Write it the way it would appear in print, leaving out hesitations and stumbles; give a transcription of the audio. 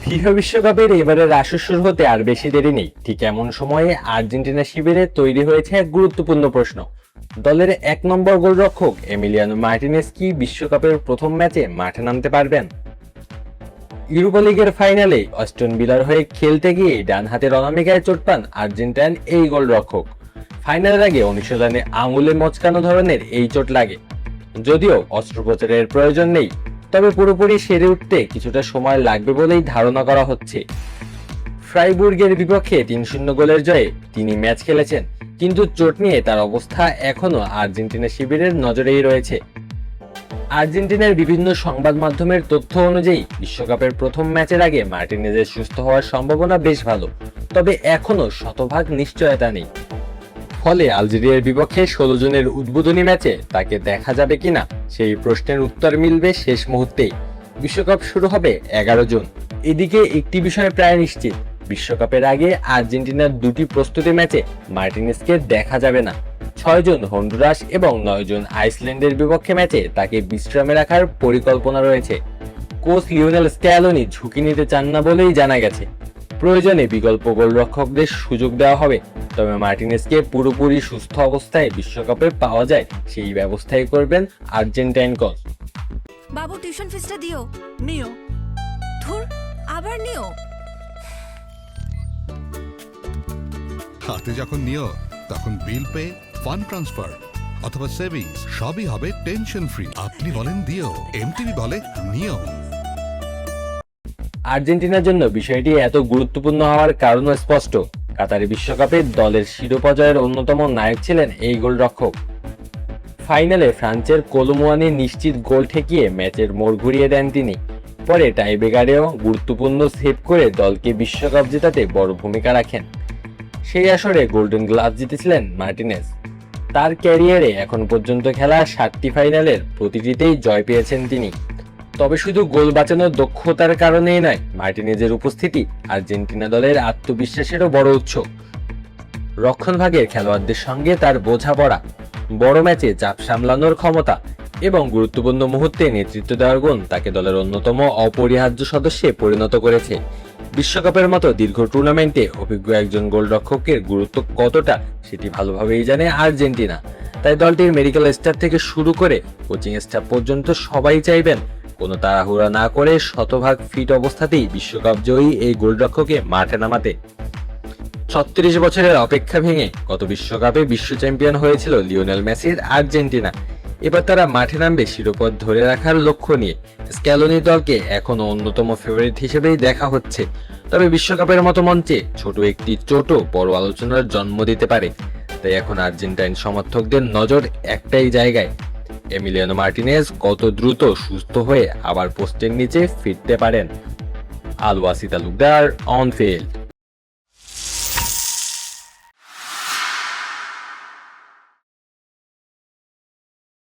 FIFA বিশ্বকাপের এবারের আসর শুরু হতে আর বেশি দেরি নেই। ঠিক এমন সময়ে আর্জেন্টিনা শিবিরে তৈরি হয়েছে এক গুরুত্বপূর্ণ প্রশ্ন। দলের 1 নম্বর গোলরক্ষক এমিলিয়ানো মার্টিনেজ কি বিশ্বকাপের প্রথম ম্যাচে মাঠে নামতে পারবেন? ইউরোপা লিগের ফাইনালে অস্টন ভিলার হয়ে খেলতে গিয়ে ডান হাতের অনামিকায় চোট পান আর্জেন্টাইন এই গোলরক্ষক। ফাইনালের আগে অনুশীলনে আঙুলে মচকানো ধরনের এই চোট লাগে। যদিও অস্ত্রোপচারের প্রয়োজন নেই, তবে পুরোপুরি সেরে উঠতে কিছুটা সময় লাগবে বলেই ধারণা করা হচ্ছে। ফ্রাইবুর্গের বিপক্ষে 3-0 গোলের জয়ে তিনি ম্যাচ খেলেছেন, কিন্তু চোট নিয়ে তার অবস্থা এখনও আর্জেন্টিনা শিবিরের নজরেই রয়েছে। আর্জেন্টিনার বিভিন্ন সংবাদ মাধ্যমের তথ্য অনুযায়ী বিশ্বকাপের প্রথম ম্যাচের আগে মার্টিনেজের সুস্থ হওয়ার সম্ভাবনা বেশ ভালো, তবে এখনও শতভাগ নিশ্চয়তা নেই। ফলে আলজেরিয়ার বিপক্ষে 16 জনের উদ্বোধনী ম্যাচে তাকে দেখা যাবে কিনা সেই প্রশ্নের উত্তর মিলবে শেষ মুহূর্তেই। বিশ্বকাপ শুরু হবে 11 জুন। এদিকে একটি বিষয় প্রায় নিশ্চিত, বিশ্বকাপের আগে আর্জেন্টিনার 2টি প্রস্তুতি ম্যাচে মার্টিনেজকে দেখা যাবে না। 6 জুন হন্ডুরাস এবং 9 জুন আইসল্যান্ডের বিপক্ষে ম্যাচে তাকে বিশ্রামে রাখার পরিকল্পনা রয়েছে। কোচ লিওনেল স্ক্যালোনি ঝুঁকি নিতে চান না বলেই জানা গেছে। প্রয়োজনে বিকল্প গোলরক্ষকদের সুযোগ দেওয়া হবে, তবে মার্টিনেজকে পুরোপুরি সুস্থ অবস্থায় বিশ্বকাপে পাওয়া যায় সেই ব্যবস্থাই করবেন আর্জেন্টাইন কোচ। বাবু টিউশন ফিসটা দিও। নিও। ধুর, আবার নিও। হাতে যখন নিও তখন বিল পে, ফান্ড ট্রান্সফার অথবা সেভিংস সবই হবে টেনশন ফ্রি। আপনি বলেন দিও, এমটিভি বলে নিও। আর্জেন্টিনার জন্য বিষয়টি এত গুরুত্বপূর্ণ হওয়ার কারণও স্পষ্ট। কাতারি বিশ্বকাপে দলের শিরোপা জয়ের অন্যতম নায়ক ছিলেন এই গোলরক্ষক। ফাইনালে ফ্রান্সের কোলোমুয়ানি নিশ্চিত গোল ঠেকিয়ে ম্যাচের মোড় ঘুরিয়ে দেন তিনি। পরে টাইব্রেকারেও গুরুত্বপূর্ণ সেভ করে দলকে বিশ্বকাপ জেতাতে বড় ভূমিকা রাখেন। সেই আসরে গোল্ডেন গ্লাভস জিতেছিলেন মার্টিনেজ। তার ক্যারিয়ারে এখন পর্যন্ত খেলা 7টি ফাইনালের প্রতিটিতেই জয় পেয়েছেন তিনি। তবে শুধু গোল বাঁচানোর দক্ষতার কারণেই নয়, মার্টিনেজের উপস্থিতি আর্জেন্টিনা দলের আত্মবিশ্বাসেরও বড় উৎস। রক্ষণভাগের খেলোয়াড়দের সঙ্গে তার বোঝাপড়া, বড় ম্যাচে চাপ সামলানোর ক্ষমতা এবং গুরুত্বপূর্ণ মুহূর্তে নেতৃত্ব দেওয়ার গুণ তাকে দলের অন্যতম অপরিহার্য সদস্যে পরিণত করেছে। বিশ্বকাপের মতো দীর্ঘ টুর্নামেন্টে অভিজ্ঞ একজন গোলরক্ষকের গুরুত্ব কতটা সেটি ভালোভাবেই জানে আর্জেন্টিনা। তাই দলটির মেডিকেল স্টাফ থেকে শুরু করে কোচিং স্টাফ পর্যন্ত সবাই চাইবেন কোনো তাড়াহুড়া না করে শতভাগ ফিট অবস্থাতেই বিশ্বকাপ জয়ী এই গোলরক্ষককে মাঠে নামাতে। 36 বছরের অপেক্ষা ভেঙে গত বিশ্বকাপে বিশ্ব চ্যাম্পিয়ন হয়েছিল লিওনেল মেসির আর্জেন্টিনা। এবার তারা মাঠে নামবে শিরোপা ধরে রাখার লক্ষ্য নিয়ে। স্ক্যালোনি দলকে এখনো অন্যতম ফেভারিট হিসেবেই দেখা হচ্ছে, তবে বিশ্বকাপের মতো মঞ্চে ছোট একটি চোটও বড় আলোচনার জন্ম দিতে পারে। তাই এখন আর্জেন্টাইন সমর্থকদের নজর একটাই জায়গায়, এমিলিয়ানো মার্টিনেজ কত দ্রুত সুস্থ হয়ে আবার পোস্টের নিচে ফিরতে পারেন। আল ওয়াসি তালুকদার, অন ফিল্ড।